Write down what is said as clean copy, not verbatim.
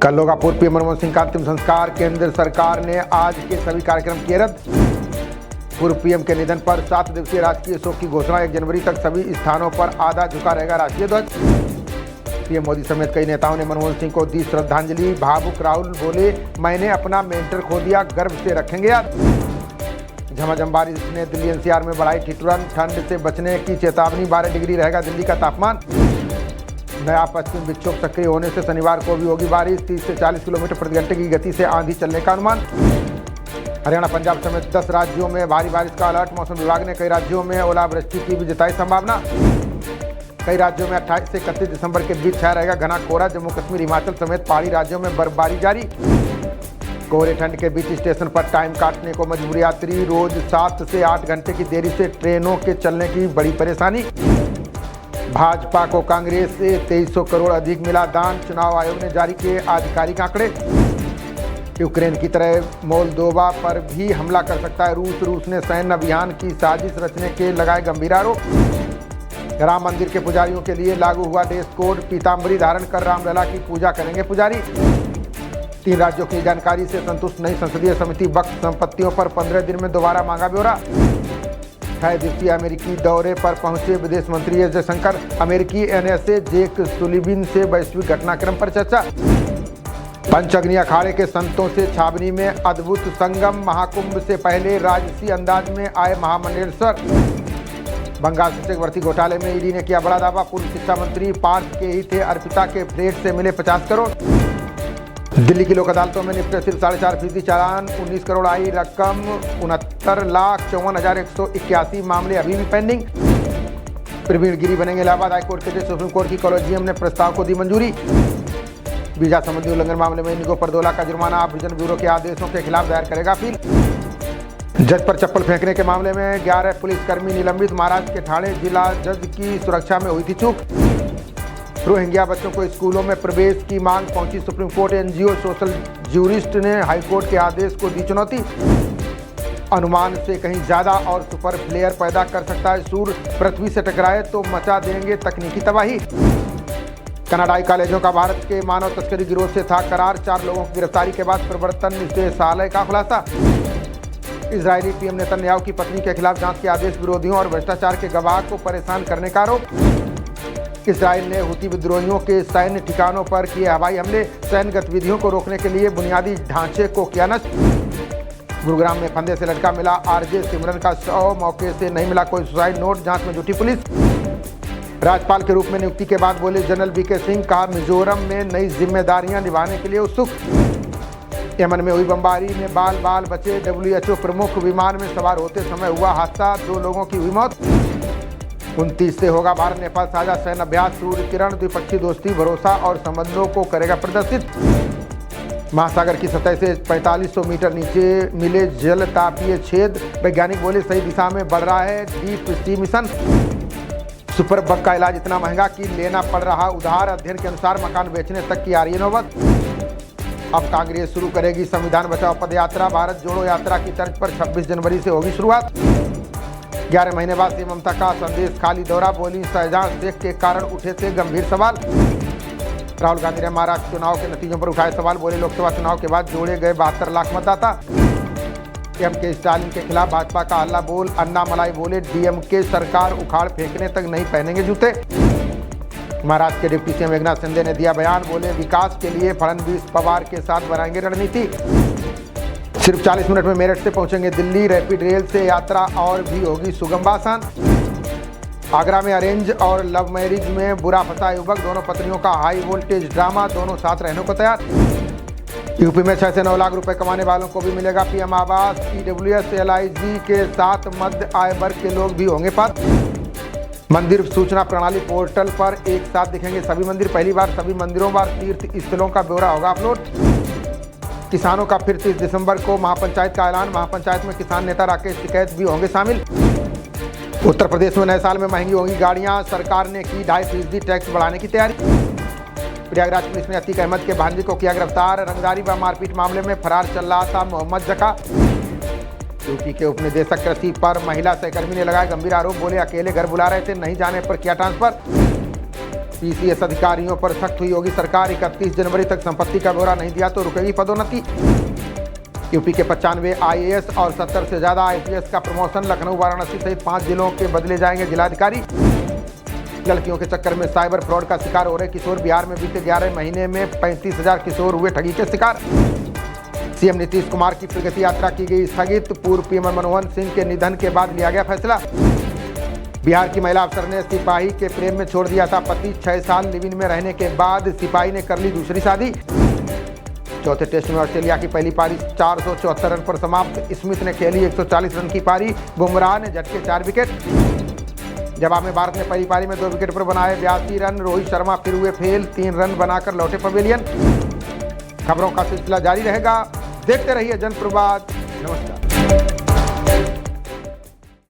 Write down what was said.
कल होगा पूर्व पीएम मनमोहन सिंह का अंतिम संस्कार। केंद्र सरकार ने आज के सभी कार्यक्रम किए रद्द। पूर्व पीएम के निधन पर 7 दिवसीय राजकीय शोक की घोषणा। 1 जनवरी तक सभी स्थानों पर आधा झुका रहेगा राष्ट्रीय ध्वज। पीएम मोदी समेत कई नेताओं ने मनमोहन सिंह को दी श्रद्धांजलि। भावुक राहुल बोले, मैंने अपना मेंटर खो दिया, गर्व से रखेंगे याद। झमाझम बारिश ने दिल्ली एनसीआर में बढ़ाई ठिठुरन। ठंड से बचने की चेतावनी। 12 डिग्री रहेगा दिल्ली का तापमान। नया पश्चिम विक्षोभ सक्रिय होने से शनिवार को भी होगी बारिश। 30 से 40 किलोमीटर प्रति घंटे की गति से आंधी चलने का अनुमान। हरियाणा पंजाब समेत 10 राज्यों में भारी बारिश का अलर्ट। मौसम विभाग ने कई राज्यों में ओलावृष्टि की भी जताई संभावना। कई राज्यों में 28 से 31 दिसंबर के बीच छाया रहेगा घना कोहरा। जम्मू कश्मीर, हिमाचल समेत पहाड़ी राज्यों में बर्फबारी जारी। कोहरे ठंड के बीच स्टेशन पर टाइम काटने को मजबूर यात्री। रोज 7 से 8 घंटे की देरी से ट्रेनों के चलने की बड़ी परेशानी। भाजपा को कांग्रेस से 2300 करोड़ अधिक मिला दान। चुनाव आयोग ने जारी किए आधिकारिक आंकड़े। यूक्रेन की तरह मोल्दोवा पर भी हमला कर सकता है रूस ने सैन्य अभियान की साजिश रचने के लगाए गंभीर आरोप। राम मंदिर के पुजारियों के लिए लागू हुआ ड्रेस कोड। पीताम्बरी धारण कर रामलला की पूजा करेंगे पुजारी। 3 राज्यों की जानकारी से संतुष्ट नहीं संसदीय समिति। वक्फ संपत्तियों पर 15 दिन में दोबारा मांगा ब्यौरा। 6 दिवसीय अमेरिकी दौरे पर पहुंचे विदेश मंत्री एस जयशंकर। अमेरिकी एनएसए जेक सुलिवन से वैश्विक घटनाक्रम पर चर्चा। पंचअग्नि अखाड़े के संतों से छावनी में अद्भुत संगम। महाकुंभ से पहले राजसी अंदाज में आए महामंडलेश्वर। बंगाल शिक्षक भर्ती घोटाले में ईडी ने किया बड़ा दावा। पूर्व शिक्षा मंत्री पार्थ के ही थे। अर्पिता के फ्लैट से मिले 50 करोड़। दिल्ली की लोक अदालतों में निपटे सिर्फ 4.5% चालान। 19 करोड़ आई रकम। 69,54,181 मामले अभी भी पेंडिंग। प्रवीण गिरी बनेंगे इलाहाबाद हाईकोर्ट के जज। सुप्रीम कोर्ट की कॉलेजियम ने प्रस्ताव को दी मंजूरी। वीजा संबंधी उल्लंघन मामले में इंडिगो पर 2 लाख का जुर्माना। विजन ब्यूरो के आदेशों के खिलाफ दायर करेगा अपील। जज पर चप्पल फेंकने के मामले में 11 पुलिसकर्मी निलंबित। महाराष्ट्र के ठाणे जिला जज की सुरक्षा में हुई थी चूक। रोहिंग्या बच्चों को स्कूलों में प्रवेश की मांग पहुंची supreme court. NGO social jurist ने हाईकोर्ट के आदेश को दी चुनौती। अनुमान से कहीं ज्यादा और सुपर फ्लेयर पैदा कर सकता है सूर्य। पृथ्वी से टकराए तो मचा देंगे तकनीकी तबाही। कनाडाई कॉलेजों का भारत के मानव तस्करी गिरोह से था करार। 4 लोगों की गिरफ्तारी के बाद प्रवर्तन निदेशालय का खुलासा। इजरायली पीएम नेतन्याहू की पत्नी के खिलाफ जांच के आदेश। विरोधियों और भ्रष्टाचार के गवाह को परेशान करने का आरोप। इसराइल ने हुती विद्रोहियों के सैन्य ठिकानों पर किए हवाई हमले। सैन्य गतिविधियों को रोकने के लिए बुनियादी ढांचे को किया नष्ट। गुरुग्राम में फंदे से लटका मिला आरजे सिमरन का शव। मौके से नहीं मिला कोई सुसाइड नोट। जांच में जुटी पुलिस। राज्यपाल के रूप में नियुक्ति के बाद बोले जनरल वीके सिंह। कहा मिजोरम में नई जिम्मेदारियां निभाने के लिए उत्सुक। यमन में हुई बमबारी में बाल बचे। WHO प्रमुख विमान में सवार होते समय हुआ हादसा। 2 लोगों की हुई मौत। 29 से होगा भारत नेपाल साझा सैन्य अभ्यास। सूर्य किरण द्विपक्षीय दोस्ती, भरोसा और संबंधों को करेगा प्रदर्शित। महासागर की सतह से 4500 मीटर नीचे मिले जल तापीय छेद। वैज्ञानिक बोले सही दिशा में बढ़ रहा है deep sea mission. Super bug का इलाज इतना महंगा कि लेना पड़ रहा उधार। अध्ययन के अनुसार मकान बेचने तक की आ रही है नौबत। अब कांग्रेस शुरू करेगी संविधान बचाओ पदयात्रा। भारत जोड़ो यात्रा की तर्ज पर 26 जनवरी से होगी शुरुआत। 11 महीने बाद सीएम ममता का संदेश खाली दौरा। बोली शाहजहां शेख के कारण उठे थे गंभीर सवाल। राहुल गांधी ने महाराष्ट्र चुनाव के नतीजों पर उठाए सवाल। बोले लोकसभा चुनाव के बाद जोड़े गए 72 लाख मतदाता। एमके स्टालिन के खिलाफ भाजपा का हल्ला बोल। अन्नामलाई बोले डीएमके सरकार उखाड़ फेंकने तक नहीं पहनेंगे जूते। महाराष्ट्र के डिप्टी सीएम एकनाथ शिंदे ने दिया बयान। बोले विकास के लिए फडणवीस पवार के साथ बनाएंगे रणनीति। सिर्फ 40 मिनट में मेरठ से पहुंचेंगे दिल्ली। रैपिड रेल से यात्रा और भी होगी सुगम आसान। आगरा में अरेंज और लव मैरिज में बुरा फंसा युवक। दोनों पत्नियों का हाई वोल्टेज ड्रामा। दोनों साथ रहने को तैयार। यूपी में 6 से 9 लाख रुपए कमाने वालों को भी मिलेगा पीएम आवास। ईडब्ल्यूएस LIG के साथ मध्य आय वर्ग के लोग भी होंगे पात्र। मंदिर सूचना प्रणाली पोर्टल पर एक साथ दिखेंगे सभी मंदिर। पहली बार सभी मंदिरों व तीर्थ स्थलों का ब्यौरा होगा अपलोड। किसानों का फिर 30 दिसंबर को महापंचायत का ऐलान। महापंचायत में किसान नेता राकेश टिकैत भी होंगे शामिल। उत्तर प्रदेश में नए साल में महंगी होंगी गाड़ियां। सरकार ने की 2.5% टैक्स बढ़ाने की तैयारी। प्रयागराज पुलिस ने अतीक अहमद के भांजे को किया गिरफ्तार। रंगदारी व मारपीट मामले में फरार चल रहा था मोहम्मद जका। यूपी के उपनिदेशक कृषि पर महिला सहकर्मी ने लगाया गंभीर आरोप, बोले अकेले घर बुला रहे थे, नहीं जाने पर किया ट्रांसफर। पीसीएस अधिकारियों पर सख्त हुई योगी सरकार, 31 जनवरी तक संपत्ति का ब्यौरा नहीं दिया तो रुकेगी पदोन्नति। यूपी के 95 आईएएस और 70 से ज्यादा आईपीएस का प्रमोशन, लखनऊ वाराणसी सहित 5 जिलों के बदले जाएंगे जिलाधिकारी। लड़कियों के चक्कर में साइबर फ्रॉड का शिकार हो रहे किशोर, बिहार में बीते 11 महीने में 35,000 किशोर हुए ठगी के शिकार। सीएम नीतीश कुमार की प्रगति यात्रा की गई स्थगित, पूर्व पीएम मनमोहन सिंह के निधन के बाद लिया गया फैसला। बिहार की महिला अफसर ने सिपाही के प्रेम में छोड़ दिया था पति, 6 साल लिव इन में रहने के बाद सिपाही ने कर ली दूसरी शादी। चौथे टेस्ट में ऑस्ट्रेलिया की पहली पारी 474 रन पर समाप्त, स्मिथ ने खेली 140 रन की पारी, बुमराह ने झटके 4 विकेट। जवाब में भारत ने पहली पारी में 2 विकेट पर बनाए 82 रन, रोहित शर्मा फिर हुए फेल, 3 रन बनाकर लौटे पवेलियन। खबरों का सिलसिला जारी रहेगा, देखते रहिए जनप्रवाद। नमस्कार।